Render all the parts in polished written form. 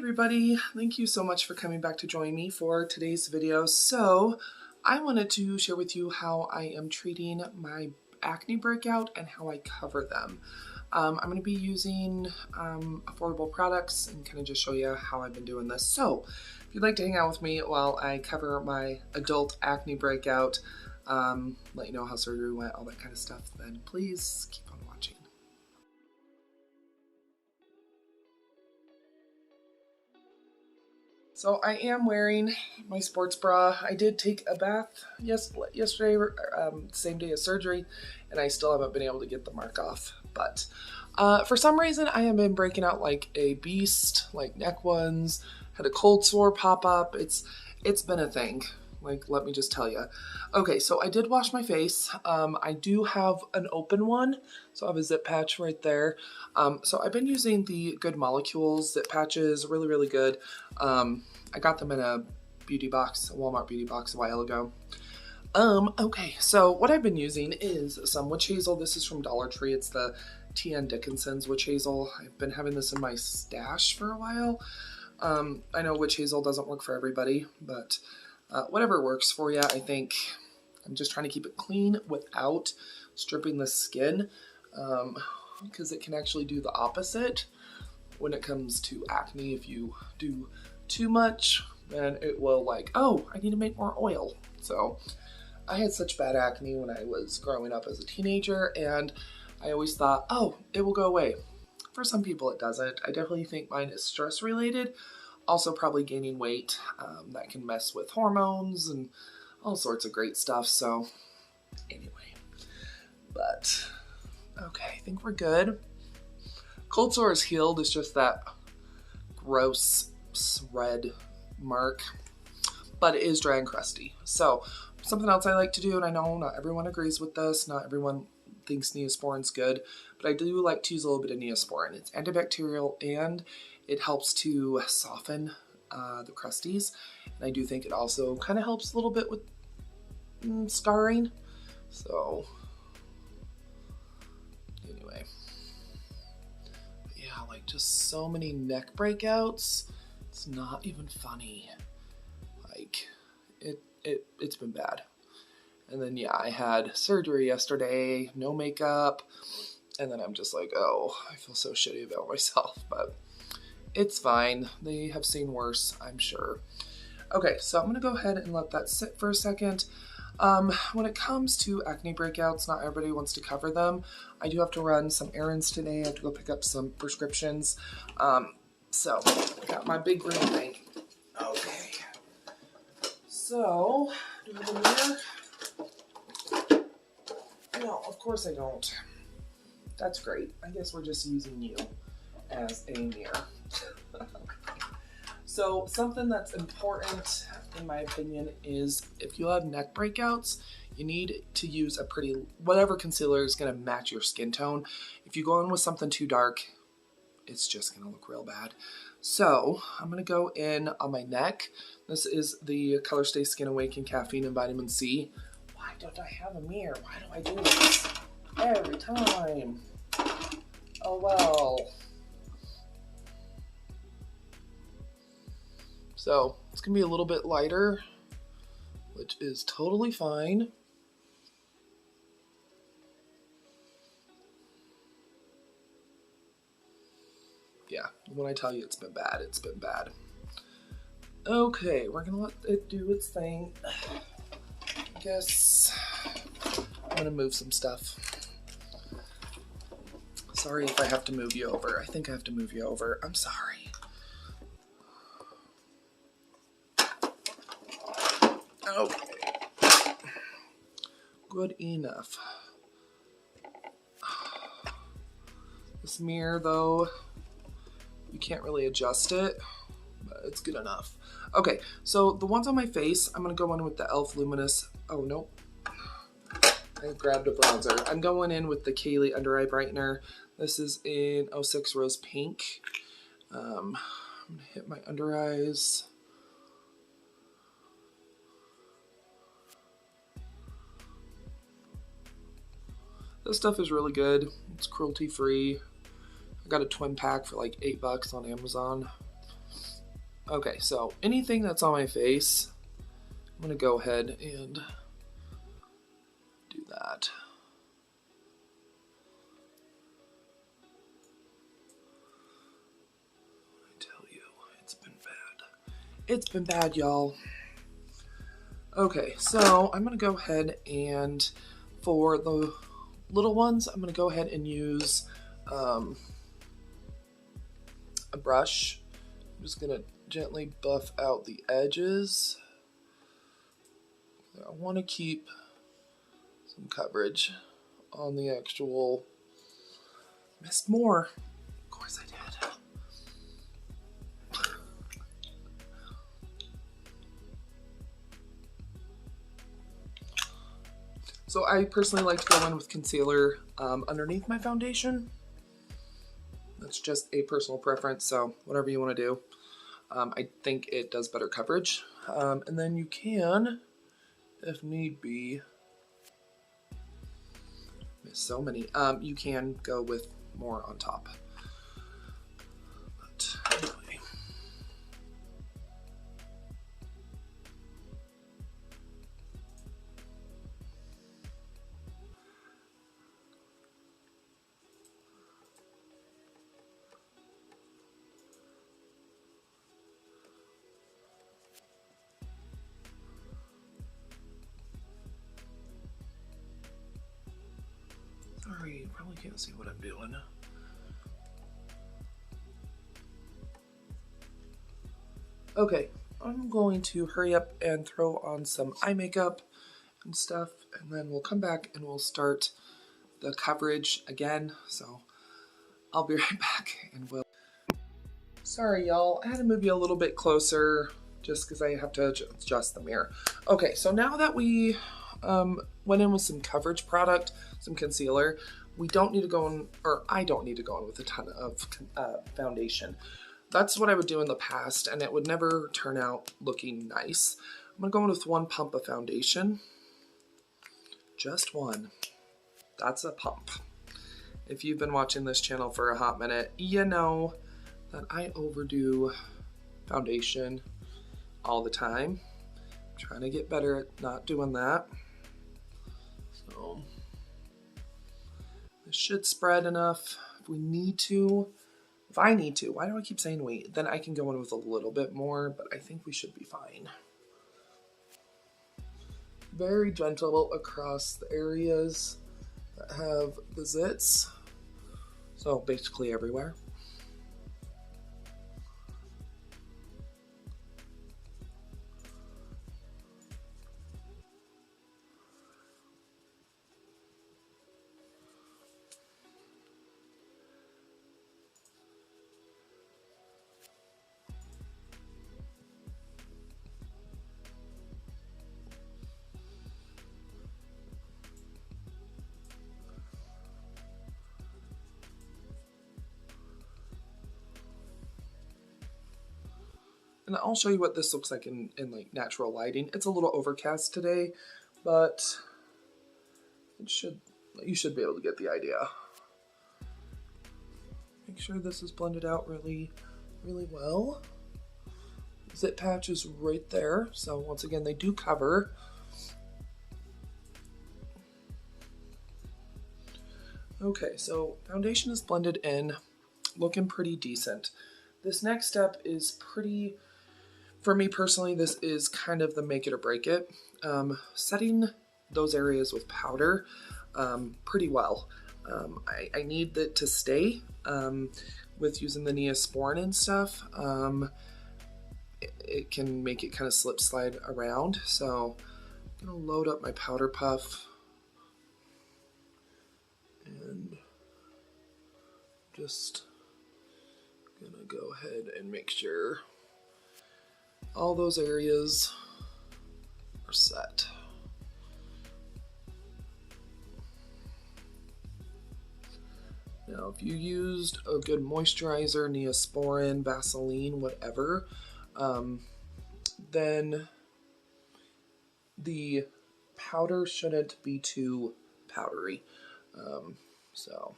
everybody, thank you so much for coming back to join me for today's video. So I wanted to share with you how I am treating my acne breakout and how I cover them. I'm going to be using affordable products and kind of just show you how I've been doing this. So if you'd like to hang out with me while I cover my adult acne breakout, let you know how surgery went, all that kind of stuff, then please keep on watching. So I am wearing my sports bra. I did take a bath yesterday, same day as surgery, and I still haven't been able to get the mark off. But for some reason, I have been breaking out like a beast, like neck ones, had a cold sore pop up. It's been a thing. Like, let me just tell you. Okay, so I did wash my face. I do have an open one, so I have a zip patch right there. So I've been using the Good Molecules zip patches, really, really good. I got them in a beauty box, a Walmart beauty box a while ago. Okay, so what I've been using is some witch hazel. This is from Dollar Tree. It's the T.N. Dickinson's witch hazel. I've been having this in my stash for a while. I know witch hazel doesn't work for everybody, but whatever works for you. I think I'm just trying to keep it clean without stripping the skin, because it can actually do the opposite when it comes to acne. If you do too much, then it will like, oh, I need to make more oil. So I had such bad acne when I was growing up as a teenager, and I always thought, oh, it will go away. For some people it doesn't. I definitely think mine is stress related. Also probably gaining weight. That can mess with hormones and all sorts of great stuff. So anyway, but okay, I think we're good. Cold sore is healed. It's just that gross red mark, but it is dry and crusty. So something else I like to do, and I know not everyone agrees with this, not everyone thinks Neosporin's good, but I do like to use a little bit of Neosporin. It's antibacterial and it helps to soften the crusties. And I do think it also kind of helps a little bit with scarring. So anyway, yeah, like just so many neck breakouts. It's not even funny. Like it's been bad. And then yeah, I had surgery yesterday, no makeup, and then I'm just like, oh, I feel so shitty about myself, but it's fine. They have seen worse, I'm sure. Okay, so I'm gonna go ahead and let that sit for a second. When it comes to acne breakouts, not everybody wants to cover them. I do have to run some errands today. I have to go pick up some prescriptions. So I got my big green thing. Okay. So, do we have a mirror? No, of course I don't. That's great. I guess we're just using you as a mirror. So something that's important, in my opinion, is if you have neck breakouts, you need to use a pretty, whatever concealer is going to match your skin tone. If you go in with something too dark, it's just going to look real bad. So I'm going to go in on my neck. This is the Color Stay Skin Awaken Caffeine and Vitamin C. Why don't I have a mirror? Why do I do this every time? Oh well. So it's gonna be a little bit lighter, which is totally fine. Yeah, when I tell you it's been bad, it's been bad. Okay, we're gonna let it do its thing. I guess I'm gonna move some stuff. Sorry if I have to move you over. I think I have to move you over. I'm sorry. Okay. Good enough. This mirror, though, you can't really adjust it, but it's good enough. Okay, so the ones on my face, I'm gonna go in with the e.l.f. Luminous. Oh, nope. I grabbed a bronzer. I'm going in with the Kaylee Under Eye Brightener. This is in 06 Rose Pink. I'm gonna hit my under eyes. This stuff is really good. It's cruelty free. I got a twin pack for like $8 on Amazon. Okay, so anything that's on my face, I'm gonna go ahead and do that. I tell you, it's been bad. It's been bad, y'all. Okay, so I'm gonna go ahead and for the little ones, I'm gonna go ahead and use a brush. I'm just gonna gently buff out the edges. I want to keep some coverage on the actual. Missed more. Of course I did. So I personally like to go in with concealer underneath my foundation. That's just a personal preference, so whatever you want to do. I think it does better coverage. And then you can, if need be, miss so many, you can go with more on top. But anyway. Sorry, you probably can't see what I'm doing. Okay, I'm going to hurry up and throw on some eye makeup and stuff, and then we'll come back and we'll start the coverage again. So I'll be right back and we'll. Sorry, y'all. I had to move you a little bit closer just because I have to adjust the mirror. Okay, so now that we went in with some coverage product, some concealer, we don't need to go in, or I don't need to go in with a ton of foundation. That's what I would do in the past, and it would never turn out looking nice. I'm gonna go in with one pump of foundation. Just one. That's a pump. If you've been watching this channel for a hot minute, you know that I overdo foundation all the time. I'm trying to get better at not doing that. So this should spread enough. If we need to, if I need to, why do I keep saying we? Then I can go in with a little bit more, but I think we should be fine. Very gentle across the areas that have the zits. So basically everywhere. And I'll show you what this looks like in like natural lighting. It's a little overcast today, but you should be able to get the idea. Make sure this is blended out really, really well. Zit patch is right there. So once again, they do cover. Okay, so foundation is blended in, looking pretty decent. This next step is pretty, for me personally, this is kind of the make it or break it. Setting those areas with powder pretty well. I need it to stay with using the Neosporin and stuff. It can make it kind of slip slide around. So I'm gonna load up my powder puff and just gonna go ahead and make sure all those areas are set. Now, if you used a good moisturizer, Neosporin, Vaseline, whatever, then the powder shouldn't be too powdery. So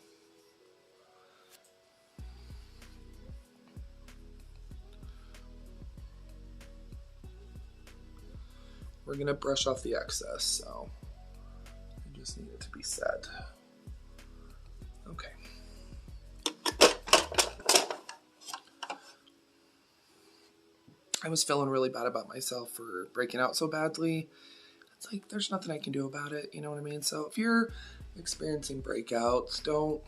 we're gonna brush off the excess, so I just need it to be set. Okay. I was feeling really bad about myself for breaking out so badly. It's like, there's nothing I can do about it, you know what I mean? So if you're experiencing breakouts, don't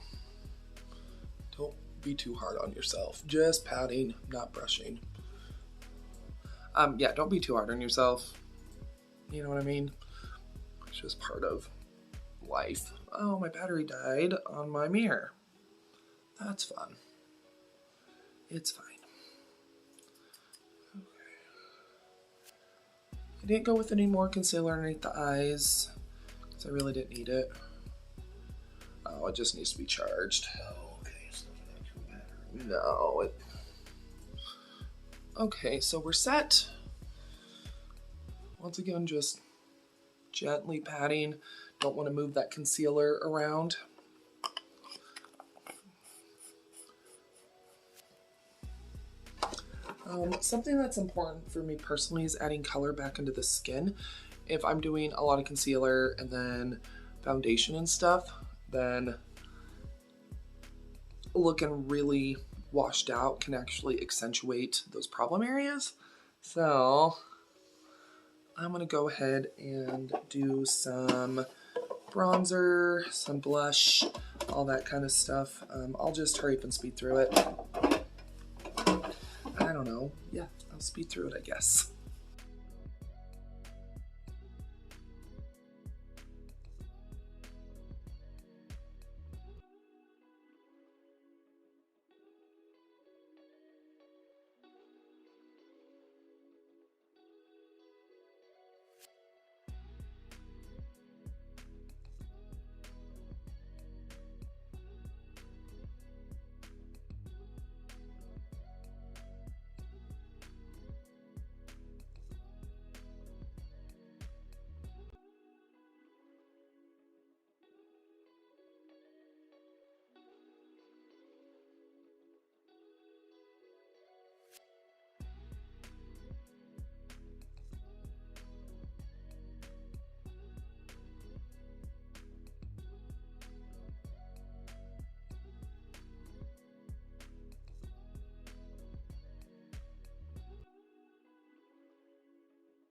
be too hard on yourself. Just patting, not brushing. Yeah, don't be too hard on yourself. You know what I mean? It's just part of life. Oh, my battery died on my mirror. That's fun. It's fine. Okay. I didn't go with any more concealer underneath the eyes because I really didn't need it. Oh, it just needs to be charged. Oh, okay. It's not an actual battery. No. Okay, so we're set. Once again, just gently patting. Don't want to move that concealer around. Something that's important for me personally is adding color back into the skin. If I'm doing a lot of concealer and then foundation and stuff, then looking really washed out can actually accentuate those problem areas. So I'm gonna go ahead and do some bronzer, some blush, all that kind of stuff. I'll just hurry up and speed through it. I don't know. Yeah, I'll speed through it, I guess.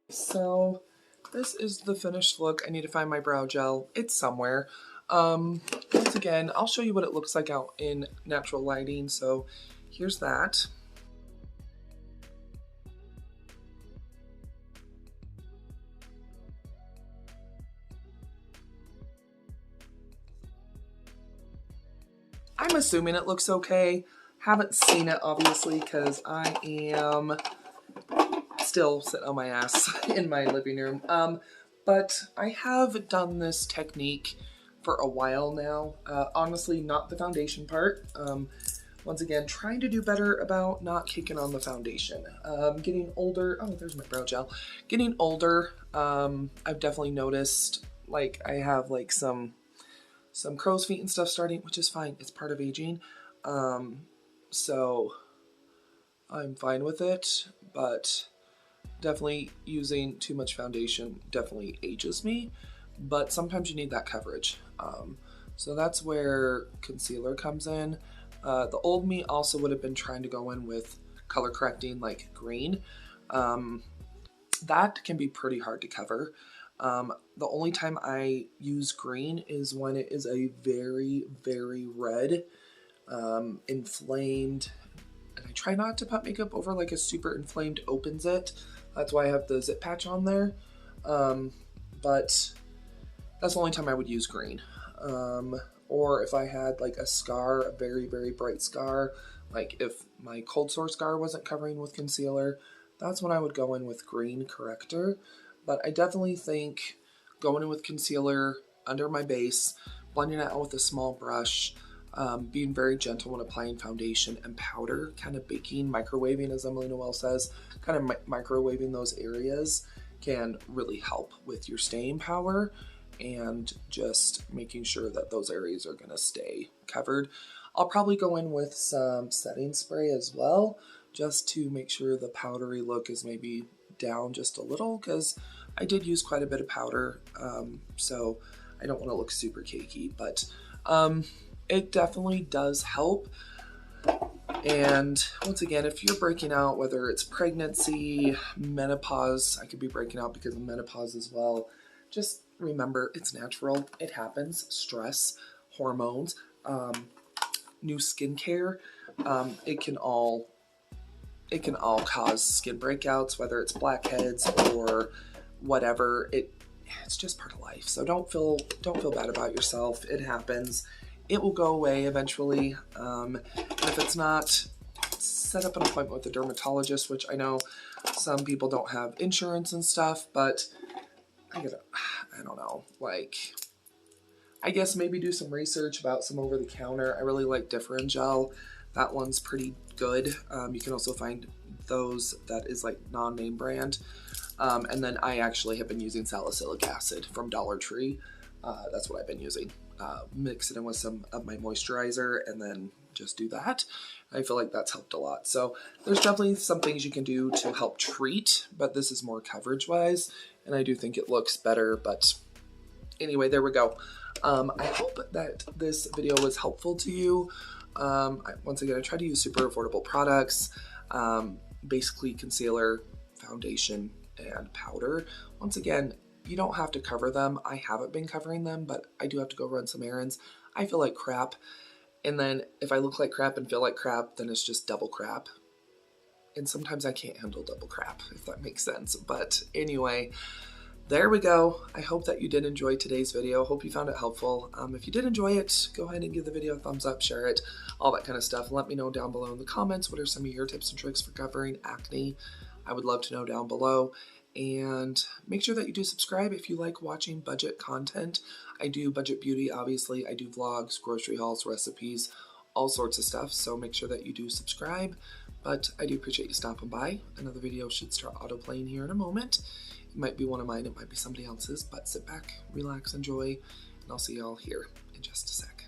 So this is the finished look. I need to find my brow gel. It's somewhere. Once again, I'll show you what it looks like out in natural lighting. So here's that. I'm assuming it looks okay. Haven't seen it obviously because I am still sitting on my ass in my living room. But I have done this technique for a while now. Honestly, not the foundation part. Once again, trying to do better about not kicking on the foundation. Getting older, oh, there's my brow gel. Getting older, I've definitely noticed, like, I have like some crow's feet and stuff starting, which is fine. It's part of aging. So I'm fine with it, but definitely using too much foundation definitely ages me, but sometimes you need that coverage. So that's where concealer comes in. The old me also would have been trying to go in with color correcting like green. That can be pretty hard to cover. The only time I use green is when it is a very, very red, inflamed, and I try not to put makeup over like a super inflamed opens it. That's why I have the zip patch on there. But that's the only time I would use green. Or if I had like a scar, a very, very bright scar, like if my cold sore scar wasn't covering with concealer, that's when I would go in with green corrector. But I definitely think going in with concealer under my base, blending it out with a small brush, being very gentle when applying foundation and powder, kind of baking, microwaving, as Emily Noel says, kind of microwaving those areas can really help with your staying power and just making sure that those areas are going to stay covered. I'll probably go in with some setting spray as well, just to make sure the powdery look is maybe down just a little, because I did use quite a bit of powder, so I don't want to look super cakey, but it definitely does help. And once again, if you're breaking out, whether it's pregnancy, menopause, I could be breaking out because of menopause as well, just remember it's natural. It happens. Stress, hormones, new skincare, it can all cause skin breakouts, whether it's blackheads or whatever. It's just part of life. So don't feel bad about yourself. It happens. It will go away eventually. And if it's not, set up an appointment with a dermatologist, which I know some people don't have insurance and stuff, but I don't know, like, I guess maybe do some research about some over-the-counter. I really like Differin Gel. That one's pretty good. You can also find those that is like non-name brand. And then I actually have been using salicylic acid from Dollar Tree. That's what I've been using. Mix it in with some of my moisturizer and then just do that. I feel like that's helped a lot. So there's definitely some things you can do to help treat, but this is more coverage wise. And I do think it looks better, but anyway, there we go. I hope that this video was helpful to you. Once again, I try to use super affordable products, basically concealer, foundation, and powder. Once again, you don't have to cover them. I haven't been covering them, but I do have to go run some errands. I feel like crap. And then if I look like crap and feel like crap, then it's just double crap. And sometimes I can't handle double crap, if that makes sense. But anyway, there we go. I hope that you did enjoy today's video. Hope you found it helpful. If you did enjoy it, go ahead and give the video a thumbs up, share it, all that kind of stuff. Let me know down below in the comments what are some of your tips and tricks for covering acne. I would love to know down below. And make sure that you do subscribe if you like watching budget content. I do budget beauty, obviously. I do vlogs, grocery hauls, recipes, all sorts of stuff. So make sure that you do subscribe. But I do appreciate you stopping by. Another video should start auto-playing here in a moment. It might be one of mine, it might be somebody else's, but sit back, relax, enjoy, and I'll see y'all here in just a sec.